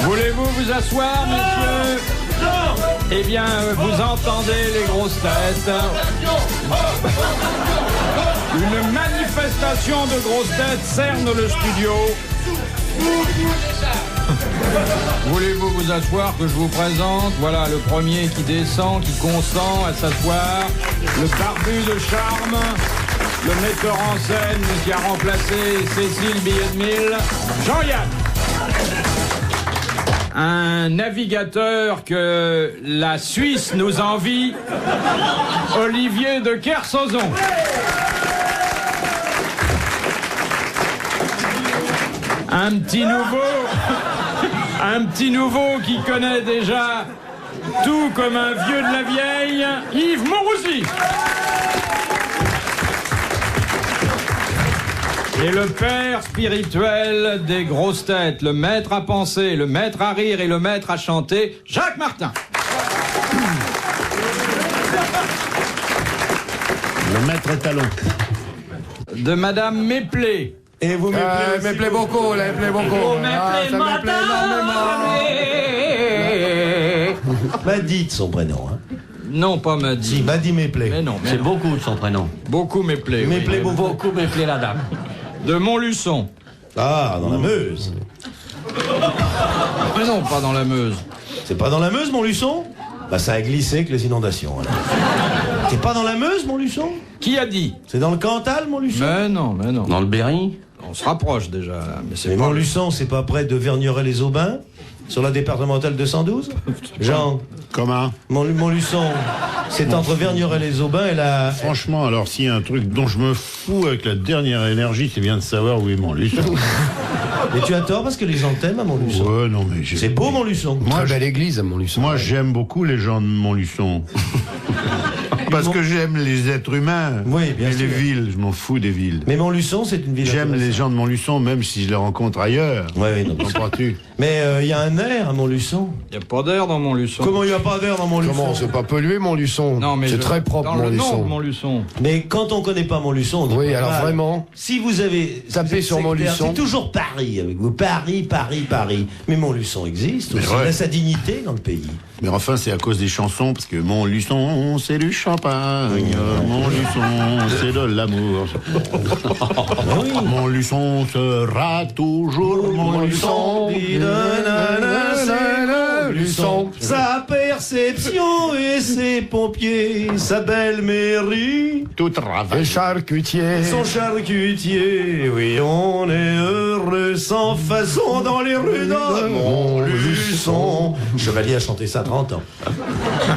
Voulez-vous vous asseoir, messieurs? Eh bien, vous entendez les grosses têtes. Une manifestation de grosses têtes cerne le studio. Voulez-vous vous asseoir que je vous présente? Voilà le premier qui descend, qui consent à s'asseoir. Le barbu de charme, le metteur en scène qui a remplacé Cécile Billet de Mille, Jean-Yann. Un navigateur que la Suisse nous envie, Olivier de Kersauzon. Un petit nouveau qui connaît déjà tout comme un vieux de la vieille, Yves Monrouzy. Et le père spirituel des grosses têtes, le maître à penser, le maître à rire et le maître à chanter, Jacques Martin. Le maître étalon. De Madame Méplé. Et vous me plaît beaucoup, là, me plaît beaucoup. Vous m'appelez ça me plaît énormément. Maddy de son prénom, hein. Non, pas Maddy. Si, Maddy Méplé. Mais non, mais C'est non. beaucoup de son prénom. Beaucoup Méplé. Méplé, oui. Beaucoup m'appelait la dame. De Montluçon. Ah, dans la Meuse. Mais non, pas dans la Meuse. C'est pas dans la Meuse, Montluçon? Bah, ça a glissé avec les inondations, alors. T'es pas dans la Meuse, Montluçon? Qui a dit? C'est dans le Cantal, Montluçon? Mais non, mais non. Dans le Berry. On se rapproche déjà, là. Mais c'est Mais pas... Montluçon, c'est pas près de Vergneret-les-Aubins? Sur la départementale 212? Jean, Comment? Montluçon, c'est entre Vergneret-les-Aubins et la... Franchement, alors s'il y a un truc dont je me fous avec la dernière énergie, c'est bien de savoir où est Montluçon. Mais tu as tort parce que les gens t'aiment à Montluçon. Ouais, non mais C'est beau, Montluçon. Très belle église à Montluçon. Moi, j'aime beaucoup les gens de Montluçon. Parce que j'aime les êtres humains. Oui, bien et sûr. les villes, je m'en fous des villes. Mais Montluçon, c'est une ville... J'aime les intéressante. gens de Montluçon, même si je les rencontre ailleurs. Ouais, non, Comprends-tu? mais il y a un air à Montluçon. Il n'y a pas d'air dans Montluçon. Comment il n'y a pas d'air dans Montluçon? Comment, c'est pas pollué, Montluçon? Non, mais c'est très propre, dans le nom de Montluçon. Montluçon. Mais quand on connaît pas Montluçon, on dit Oui, pas alors mal. vraiment. Si vous avez Tapez sur sectaire, Montluçon. c'est toujours Paris avec vous. Paris. Mais Montluçon existe Mais aussi. ouais. Il a sa dignité dans le pays. Mais enfin, c'est à cause des chansons, parce que Montluçon, c'est du champagne. Montluçon, c'est de l'amour. Montluçon sera toujours Montluçon. Montluçon. Sa perception et ses pompiers, sa belle mairie, Tout Et travail. charcutier. son charcutier. Oui, on est heureux sans façon dans les rues de Montluçon. Chevalier a chanté ça à 30 ans.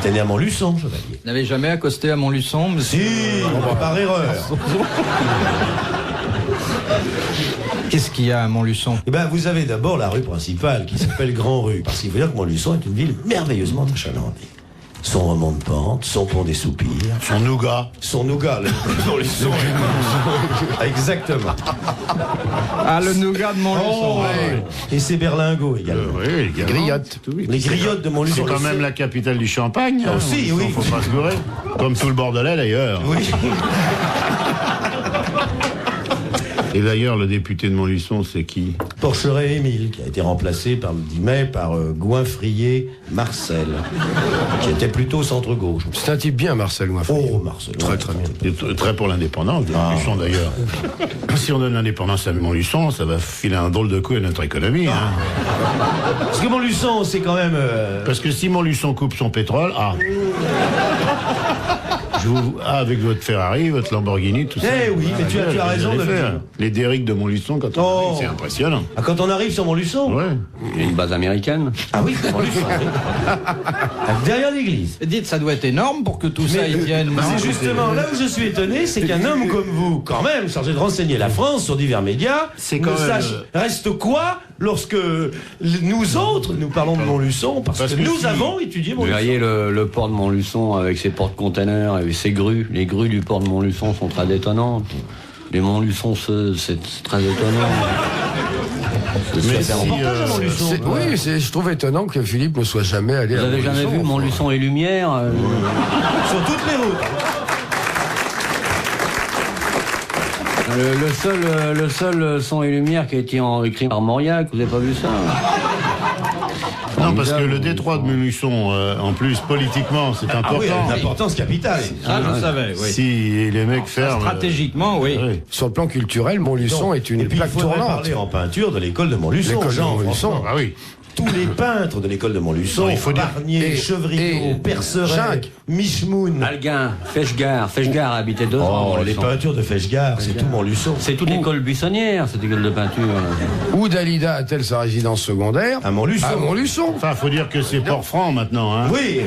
T'es né à Montluçon, Chevalier. Vous n'avez jamais accosté à Montluçon, monsieur? Si, par erreur. Qu'est-ce qu'il y a à Montluçon? Eh ben, vous avez d'abord la rue principale qui s'appelle Grand Rue, parce qu'il faut dire que Montluçon est une ville merveilleusement achalandée. Son remont de pente, son pont des soupirs, Son nougat. son nougat, le Montluçon. Exactement. Ah, le nougat de Montluçon. ouais. Et ses berlingots également. Oui, les Griotte. Les griottes de Montluçon. C'est quand le même sait. la capitale du champagne. hein. Aussi, oui. Faut pas se gourer. Comme tout le Bordelais d'ailleurs. Oui. Et d'ailleurs, le député de Montluçon, c'est qui? Porcheret-Émile, qui a été remplacé par le 10 mai par Gouinfrier-Marcel, qui était plutôt centre-gauche. C'est un type bien, Marcel Goinfrier. Oh, Marcel. Très, très bien. Et très pour l'indépendance de Montluçon d'ailleurs. Si on donne l'indépendance à Montluçon, ça va filer un drôle de coup à notre économie. Hein. Parce que Montluçon, c'est quand même... Parce que si Montluçon coupe son pétrole, avec votre Ferrari, votre Lamborghini, tout ça. Eh oui, mais tu as raison de le dire. Les Derrick de Montluçon, quand on Oh. arrive, c'est impressionnant. Ah, quand on arrive sur Montluçon. Ouais. Il y a une base américaine. Ah oui, Montluçon. Oui. Derrière l'église. Dites, ça doit être énorme pour que tout ça y vienne. non? C'est justement là où je suis étonné, c'est qu'un homme comme vous, quand même, chargé de renseigner la France sur divers médias, C'est ne quand même, sache reste quoi lorsque nous autres, nous parlons de Montluçon, parce que nous si- avons étudié Vous Montluçon. voyez le port de Montluçon avec ses porte-containers, avec ses grues. Les grues du port de Montluçon sont très étonnantes. Les Montluçon, c'est très étonnant. Mais si, Reportage à Montluçon. Oui, je trouve étonnant que Philippe ne soit jamais allé Vous à avez jamais vu Montluçon et Lumière Sur toutes les routes. le seul son et lumière qui a été écrit par Mauriac, vous avez pas vu ça? Non, parce que le détroit de Montluçon, en plus, politiquement, c'est important. Ah oui, une importance capitale. Ça, je savais, oui. Si les mecs ferment... Stratégiquement, oui. oui. Sur le plan culturel, Montluçon est une Et puis, plaque il faudrait tournante. parler en peinture de l'école de Montluçon. L'école de Jean, Montluçon. franchement. Ah oui. Tous les peintres de l'école de Montluçon, Non, il faut dire- Barnier, Et- Chevriot, et- Perceret, Jacques. Michemoun. Alguin, Fechgard. Fechgard habitait 2 ans. Oh, les peintures de Fechgard, c'est tout Montluçon. C'est toute l'école buissonnière, cette école de peinture. Où Dalida a-t-elle sa résidence secondaire À Montluçon. À Montluçon. Enfin, faut dire que c'est Port-Franc maintenant. Hein. Oui,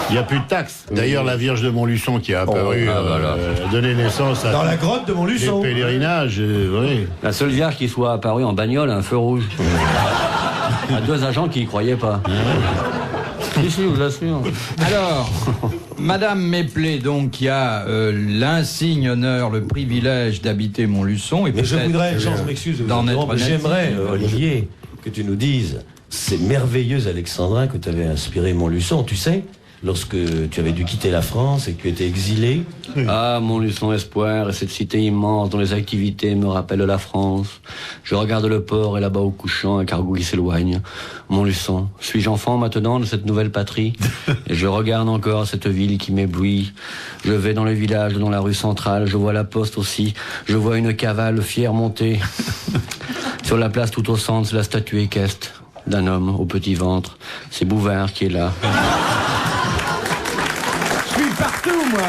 Il n'y a plus de taxes. D'ailleurs, la Vierge de Montluçon qui a apparu a donné naissance à dans la grotte de des Montluçon. pèlerinages. Oui. La seule vierge qui soit apparue en bagnole à un feu rouge. Il y a 2 agents qui y croyaient pas. Si, si, je vous l'assure. Alors, Madame Méplé, donc, qui a l'insigne honneur, le privilège d'habiter Montluçon. Et Mais je peut-être voudrais, Jean, je m'excuse, de vous d'en interrompre, être j'aimerais, natif. Olivier, que tu nous dises ces merveilleux alexandrins que tu avais inspiré Montluçon, tu sais, lorsque tu avais dû quitter la France et que tu étais exilé. Ah, Montluçon Espoir et cette cité immense dont les activités me rappellent la France. Je regarde le port et là-bas au couchant un cargo qui s'éloigne. Montluçon, suis-je enfant maintenant de cette nouvelle patrie? Et je regarde encore cette ville qui m'éblouit. Je vais dans le village, dans la rue centrale, je vois la poste aussi. Je vois une cavale fière monter. Sur la place tout au centre, c'est la statue équestre d'un homme au petit ventre. C'est Bouvard qui est là. Je suis partout, moi.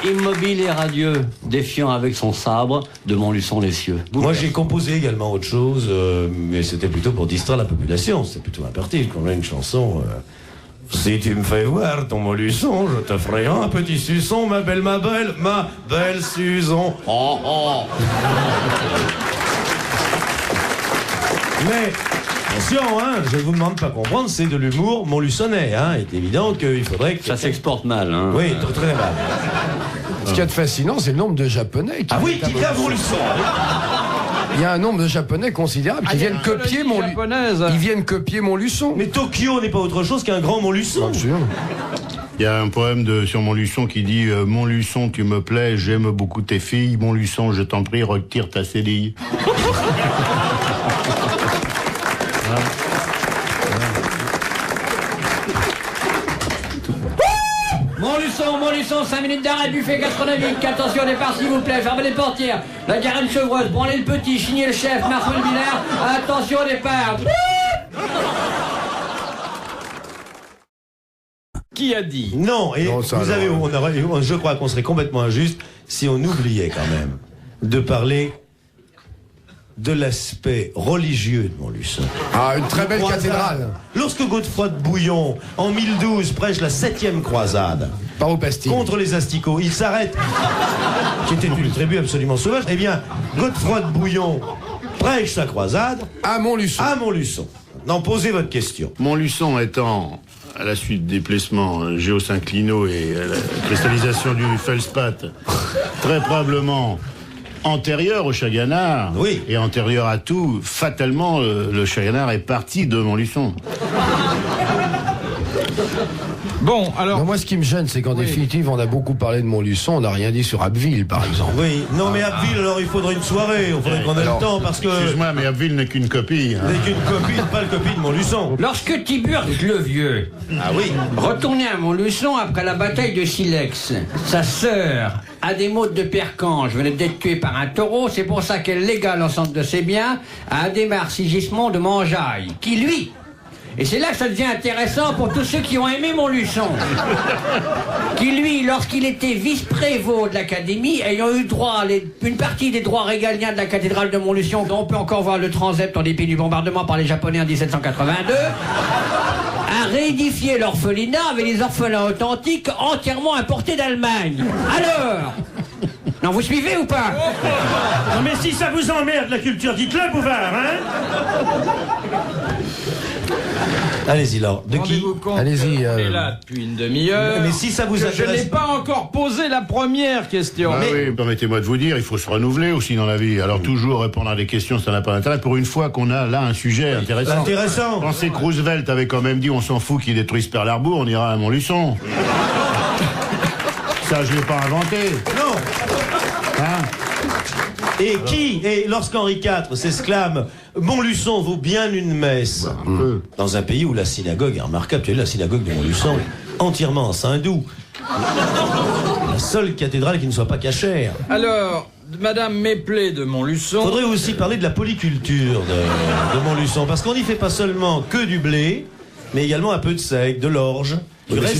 Immobile et radieux, défiant avec son sabre de Montluçon les cieux. Moi, j'ai composé également autre chose, mais c'était plutôt pour distraire la population. C'était plutôt imparti. Quand on a une chanson. Si tu me fais voir ton Montluçon, je te ferai un petit suçon, ma belle Susan. Oh, oh. Mais, attention, hein, je vous demande pas comprendre, c'est de l'humour montluçonnais, hein. Il est évident qu'il faudrait que... Ça s'exporte mal, hein. Oui, très mal. Ce qui est fascinant, c'est le nombre de Japonais qui Ah oui, qui vient à Montluçon. Il y a un nombre de Japonais considérable qui viennent copier japonaise. Ils viennent copier Montluçon. Mais Tokyo n'est pas autre chose qu'un grand Montluçon. Bien sûr. Il y a un poème sur Montluçon qui dit Montluçon, tu me plais, j'aime beaucoup tes filles. Montluçon, je t'en prie, retire ta cédille. Montluçon, 5 minutes d'arrêt, buffet gastronomique. Attention, départ s'il vous plaît, fermez les portières. La garenne chevreuse, branlez le petit, chignez le chef, Marceau le Binaire. Attention, départ. Qui a dit? Non, et Non, ça, vous avez, alors. je crois qu'on serait complètement injuste si on oubliait quand même de parler de l'aspect religieux de Montluçon. Ah, une très belle Croisade. cathédrale. Lorsque Godefroy de Bouillon, en 1012, prêche la 7e croisade Par aux pastilles. contre les asticots, il s'arrête, qui était une tribu absolument sauvage, eh bien, Godefroy de Bouillon prêche sa croisade À Montluçon. à Montluçon. Non, posez votre question. Montluçon étant, à la suite des placements géosynclinaux et la cristallisation du feldspath, très probablement antérieur au Chaganard, Oui. et antérieur à tout, fatalement, le Chaganard est parti de Montluçon. Bon, alors... Non, moi, ce qui me gêne, c'est qu'en définitive, on a beaucoup parlé de Montluçon, on n'a rien dit sur Abbeville, par exemple. Oui, non mais Abbeville, alors il faudrait une soirée, il faudrait qu'on ait Alors, le temps, parce que... Excuse-moi, mais Abbeville n'est qu'une copie. Hein. N'est qu'une copie, pas le copie de Montluçon. Lorsque Tiburce le Vieux Ah oui. retournait à Montluçon après la bataille de Silex, sa sœur, Adémote de Percange, venait d'être tuée par un taureau. C'est pour ça qu'elle légua l'ensemble de ses biens à Adhémar Sigismond de Mangeaille, qui lui... Et c'est là que ça devient intéressant pour tous ceux qui ont aimé Montluçon. Qui lui, lorsqu'il était vice-prévôt de l'académie, ayant eu droit à une partie des droits régaliens de la cathédrale de Montluçon, dont on peut encore voir le transept en dépit du bombardement par les Japonais en 1782, a réédifié l'orphelinat avec des orphelins authentiques entièrement importés d'Allemagne. Alors, non, vous suivez ou pas? Non mais si ça vous emmerde la culture, dites-le, Bouvard, hein? Allez-y, Laure. De qui? Rendez-vous compte Allez-y, qu'on est là depuis une demi-heure. Mais si ça vous Je intéresse... n'ai pas encore posé la première question. Ah oui, permettez-moi de vous dire, il faut se renouveler aussi dans la vie. Alors toujours répondre à des questions, ça n'a pas d'intérêt. Pour une fois qu'on a là un sujet intéressant. Intéressant. Pensez que Roosevelt avait quand même dit on s'en fout qu'il détruise Pearl Harbor, on ira à Montluçon. Ça, je l'ai pas inventé. Non. Hein Et lorsqu'Henri IV s'exclame « Montluçon vaut bien une messe », dans un pays où la synagogue est remarquable, tu as vu la synagogue de Montluçon, entièrement en saindoux. La seule cathédrale qui ne soit pas cachère. Alors, Madame Méplé de Montluçon... Faudrait aussi parler de la polyculture de Montluçon, parce qu'on n'y fait pas seulement que du blé, mais également un peu de seigle, de l'orge.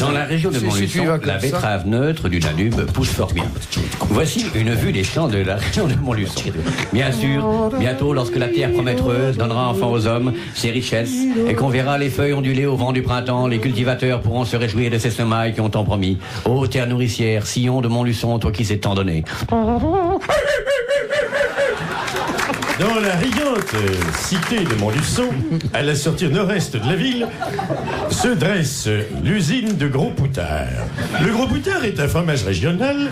Dans la région de Montluçon, la betterave neutre du Danube pousse fort bien. Voici une vue des champs de la région de Montluçon. Bien sûr, bientôt, lorsque la pierre prometteuse donnera enfant aux hommes ses richesses et qu'on verra les feuilles onduler au vent du printemps, les cultivateurs pourront se réjouir de ces semailles qui ont tant promis. Ô terre nourricière, sillon de Montluçon, toi qui sais tant donné. Dans la riante cité de Montluçon, à la sortie nord-est de la ville, se dresse l'usine de Gros Poutard. Le Gros Poutard est un fromage régional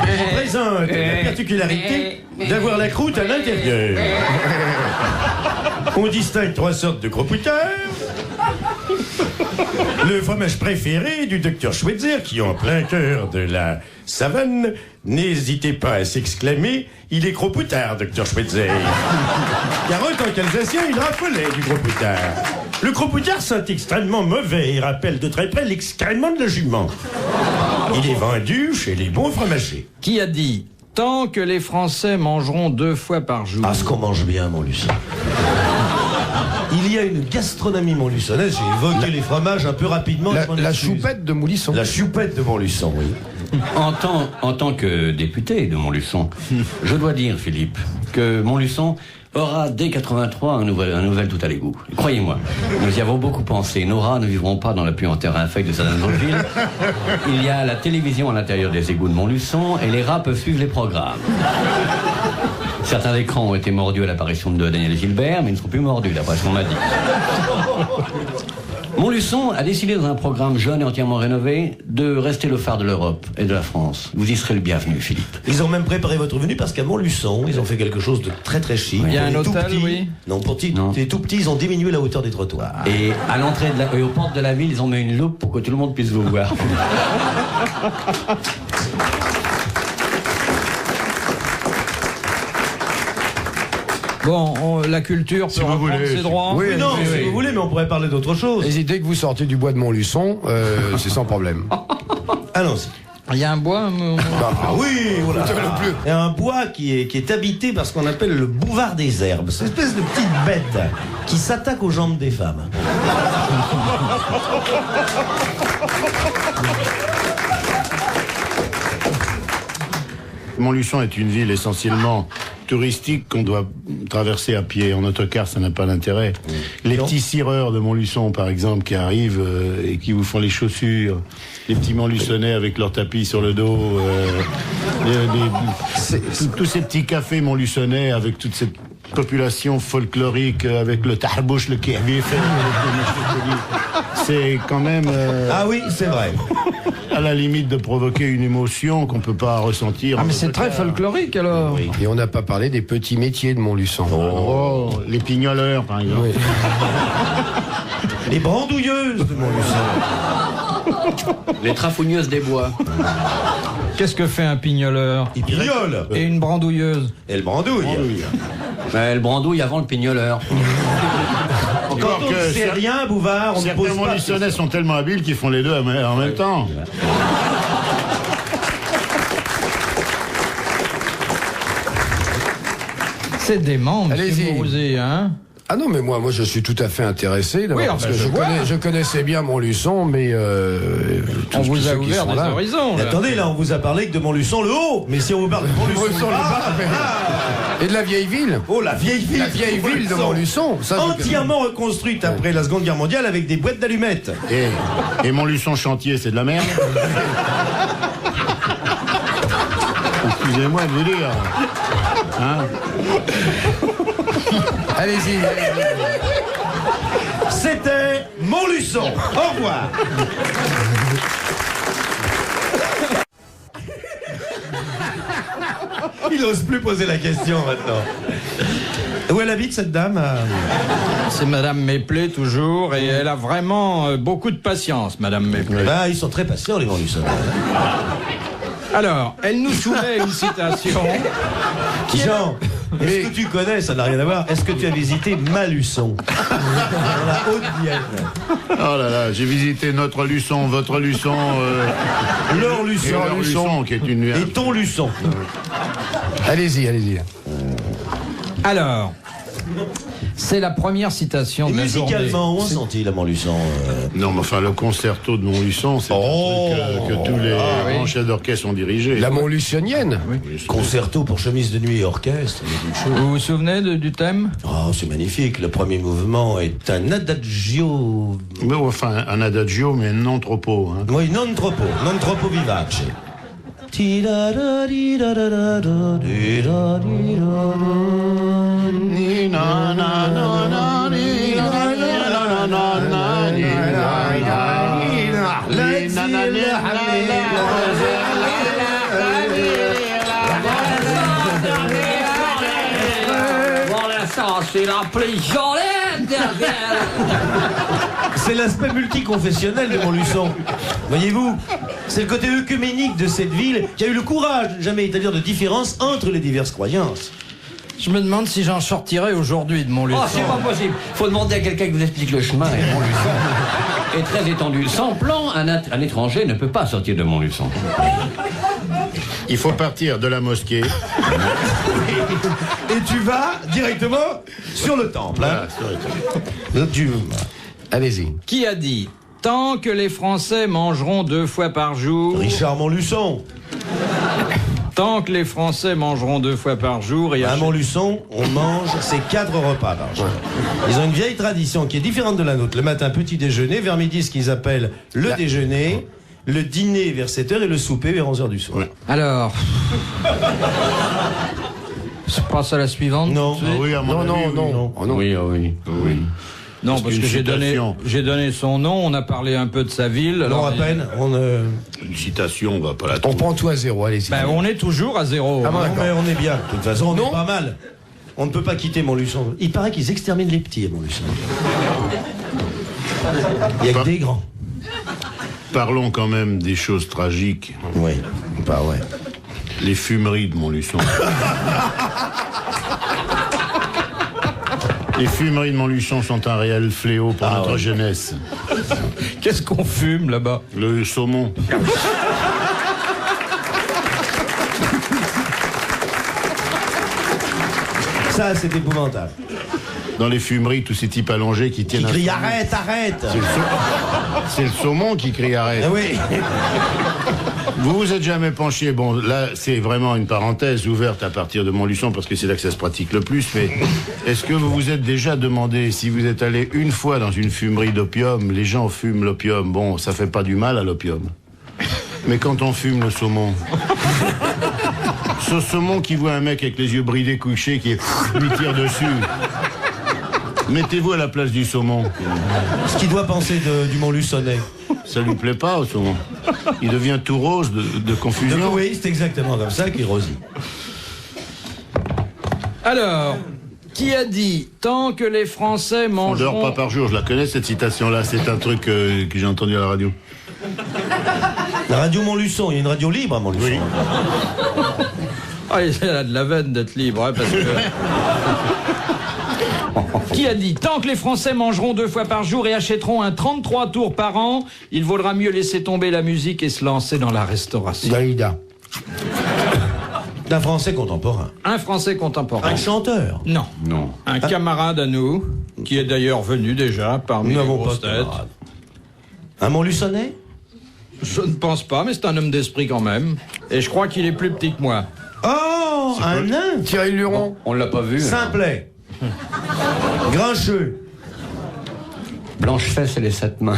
qui présente la particularité d'avoir la croûte à l'intérieur. On distingue 3 sortes de Gros Poutard. Le fromage préféré du docteur Schweitzer, qui en plein cœur de la savane, n'hésitez pas à s'exclamer « Il est Gros Poutard, docteur Schweitzer !» Car en tant qu'Alsacien, il raffolait du Gros Poutard. Le Gros Poutard sent extrêmement mauvais et rappelle de très près l'excrément de la jument. Il est vendu chez les bons fromagers. Qui a dit « Tant que les Français mangeront 2 fois par jour... » Ah, ce qu'on mange bien, Montluçon. Il y a une gastronomie montluçonnaise, j'ai évoqué les fromages un peu rapidement. La choupette de Montluçon. La choupette de Montluçon, oui. En tant que député de Montluçon, je dois dire, Philippe, que Montluçon aura dès 83 un nouvel tout à l'égout. Croyez-moi, nous y avons beaucoup pensé. Nos rats ne vivront pas dans la pluie en terre infecte de certaines autres villes. Il y a la télévision à l'intérieur des égouts de Montluçon et les rats peuvent suivre les programmes. Certains écrans ont été mordus à l'apparition de Daniel Gilbert, mais ils ne sont plus mordus, d'après ce qu'on m'a dit. Montluçon a décidé dans un programme jeune et entièrement rénové de rester le phare de l'Europe et de la France. Vous y serez le bienvenu, Philippe. Ils ont même préparé votre venue parce qu'à Montluçon, ils ont fait quelque chose de très très chic. Il y a un Pour les hôtel, tout petits, oui. Non, pour les tout petits, ils ont diminué la hauteur des trottoirs. Et à l'entrée et aux portes de la ville, ils ont mis une loupe pour que tout le monde puisse vous voir. Bon, la culture peut reprendre ses droits. Oui, Non, oui, si oui. vous voulez, mais on pourrait parler d'autre chose. Hésitez que vous sortez du bois de Montluçon, c'est sans problème. Allons-y. Il y a un bois... Ah oui, voilà. Il y a un bois qui est habité par ce qu'on appelle le bouvard des herbes. C'est une espèce de petite bête qui s'attaque aux jambes des femmes. Montluçon est une ville essentiellement touristique qu'on doit traverser à pied. En autocar, ça n'a pas d'intérêt. Les petits cireurs de Montluçon, par exemple, qui arrivent et qui vous font les chaussures, les petits Montluçonnais avec leur tapis sur le dos, tous ces petits cafés Montluçonnais avec toute cette population folklorique, avec le tarbouche, le kihbif, c'est quand même... Ah oui, c'est vrai. à la limite de provoquer une émotion qu'on peut pas ressentir. Ah mais c'est très folklorique alors. Oui. Et on n'a pas parlé des petits métiers de Montluçon. Oh, les pignoleurs, par exemple. Oui. Les brandouilleuses de Montluçon. Les trafougneuses des bois. Qu'est-ce que fait un pignoleur? Il pignole. Et une brandouilleuse? Elle brandouille. Elle brandouille avant le pignoleur. Quand on ne sait rien, Bouvard, on ne pose Certains pas. Montluçonnais sont tellement habiles qu'ils font les deux en même temps. C'est dément, monsieur Allez-y. Bourrosé, hein? Ah non, mais moi je suis tout à fait intéressé, d'abord, Oui, parce enfin, que je vois. je connaissais bien Montluçon, mais On vous a ouvert des horizons. Mais là. attendez, là, on vous a parlé que de Montluçon le haut. Mais si on vous parle de Montluçon Montluçon, le bas, et de la vieille ville. oh, la vieille ville. La vieille ville de Montluçon. Ça, Entièrement reconstruite après la Seconde Guerre mondiale avec des boîtes d'allumettes. Et Montluçon chantier, c'est de la merde. Excusez-moi de vous dire. Hein? Allez-y. C'était Montluçon. Au revoir. Il n'ose plus poser la question maintenant. Où elle habite cette dame C'est Madame Méplé toujours, et elle a vraiment beaucoup de patience, Madame Méplé. Bah, ils sont très patients les Montluçonnais. Alors, elle nous soumet une citation. Jean, est-ce que tu connais, ça n'a rien à voir, est-ce que tu as visité Maluçon? Dans la Haute-Vienne. Oh là là, j'ai visité notre Luçon, votre Luçon, Leur Luçon. leur Luçon, qui est une... Et ton Luçon. Allez-y, allez-y. Alors, c'est la première citation de la journée. Musicalement, où en sont-ils à Montluçon Non, mais enfin, le concerto de Montluçon, c'est un truc que tous les grands chefs d'orchestre ont dirigé. La Montluçonnienne. Concerto pour chemise de nuit et orchestre. Vous vous souvenez du thème? Oh, c'est magnifique. Le premier mouvement est un adagio. Mais enfin, un adagio, mais non trop. Hein. Oui, non troppo vivace. C'est la plus jolie. C'est l'aspect multiconfessionnel de Montluçon. Voyez-vous, c'est le côté œcuménique de cette ville qui a eu le courage de jamais établir de différence entre les diverses croyances. Je me demande si j'en sortirai aujourd'hui de Montluçon. Oh, c'est pas possible. Faut demander à quelqu'un qui vous explique le chemin. Et Montluçon est très étendu. Sans plan, un étranger ne peut pas sortir de Montluçon. Il faut partir de la mosquée. Et tu vas directement sur le temple. Hein. Voilà, Allez-y. Qui a dit « Tant que les Français mangeront 2 fois par jour... » Richard Montluçon. Tant que les Français mangeront 2 fois par jour et À Montluçon, on mange ces 4 repas par jour. Ils ont une vieille tradition qui est différente de la nôtre. Le matin, petit déjeuner. Vers midi, ce qu'ils appellent le déjeuner. Le dîner vers 7h et le souper vers 11h du soir. Ouais. Alors... Je passe à la suivante. Non. Ah oui, à mon avis, Non. Oh, non. Oui, oui. Non, parce une que j'ai citation. donné son nom, on a parlé un peu de sa ville. Non, alors, à peine. Une citation, on va pas la On trouver. prend tout à 0, allez-y. Ben, on est toujours à 0. Ah bon, Non, d'accord. mais on est bien. De toute façon, on Non. est pas mal. On ne peut pas quitter Montluçon. Il paraît qu'ils exterminent les petits à Montluçon. Il y a que des grands. Parlons quand même des choses tragiques. Oui, bah ouais. Les fumeries de Montluçon. Les fumeries de Montluçon sont un réel fléau pour notre jeunesse. Qu'est-ce qu'on fume là-bas? Le saumon. Ça, c'est épouvantable. Dans les fumeries, tous ces types allongés qui Qui tiennent... crie un- arrête, arrête. C'est le saumon qui crie arrête. Ah oui. Vous vous êtes jamais penché, bon là c'est vraiment une parenthèse ouverte à partir de Montluçon parce que c'est là que ça se pratique le plus, mais est-ce que vous vous êtes déjà demandé si vous êtes allé une fois dans une fumerie d'opium, les gens fument l'opium, bon ça fait pas du mal à l'opium, mais quand on fume le saumon, ce saumon qui voit un mec avec les yeux bridés couchés qui lui tire dessus, mettez-vous à la place du saumon, Ce qu'il doit penser du Montluçonnais. ça lui plaît pas au saumon, il devient tout rose de confusion. Oui, c'est exactement comme ça qu'il rosit. Alors, qui a dit « Tant que les Français On dort mangeront... pas par jour, je la connais cette citation-là, c'est un truc que j'ai entendu à la radio. La radio Montluçon, il y a une radio libre à Montluçon. Oui. Ah, elle a de la veine d'être libre, hein, parce que... Qui a dit « Tant que les Français mangeront 2 fois par jour et achèteront un 33 tours par an, il vaudra mieux laisser tomber la musique et se lancer dans la restauration. Dalida. » D'un Français contemporain. Un Français contemporain. Un chanteur. Non. Non. Un camarade à nous, qui est d'ailleurs venu déjà parmi Nous les n'avons pas grosses de têtes. camarade. Un Montluçonnais. Je ne pense pas, mais c'est un homme d'esprit quand même. Et je crois qu'il est plus petit que moi. Oh, un nain. Thierry Luron. On l'a pas vu. Simplet. Grincheux. Blanche-Fesse et les 7 mains.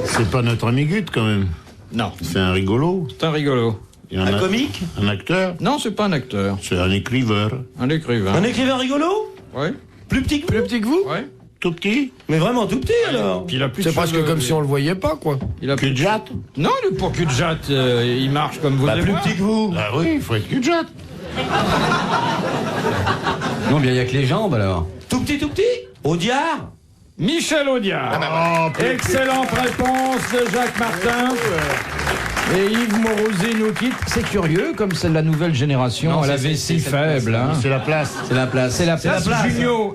C'est pas notre ami Gut quand même. Non, C'est un rigolo. c'est un rigolo. Il y en Un a- comique. Un acteur. Non, c'est pas un acteur. C'est un écrivain. Un écrivain. Un écrivain rigolo. Oui. Plus petit que vous. Plus petit que vous. Ouais. Tout petit. Mais vraiment tout petit alors. Puis il a plus de C'est presque cheveux. comme si on le voyait pas, quoi. Il a plus de... Cul-de-jatte. Non, le pour cul de jatte, il marche comme vous Bah, allez plus voir. petit que vous. Ah oui, il faut être cul-de-jatte. Non, bien, il n'y a que les jambes alors. Tout petit, tout petit. Audiard. Michel Audiard. Excellente réponse de Jacques Martin. Et Yves Morosi nous quitte. C'est curieux, comme c'est la nouvelle génération, Non, elle avait si faible. Hein. C'est la place. C'est la place. C'est la place.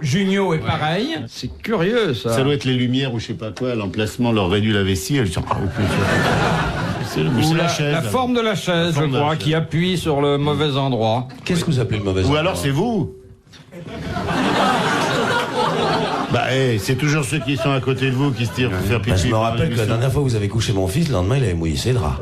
Junio est pareil. C'est curieux, ça. Ça doit être les lumières ou je sais pas quoi, l'emplacement leur réduit la vessie. Elles sont... C'est Ou la chaise. la forme de la chaise, je crois, qui appuie sur le mauvais endroit. Qu'est-ce que vous appelez le mauvais Ou endroit? alors c'est vous. C'est toujours ceux qui sont à côté de vous qui se tirent pour faire Bah, pipi. je me rappelle que la dernière fois que vous avez couché mon fils, le lendemain, il avait mouillé ses draps.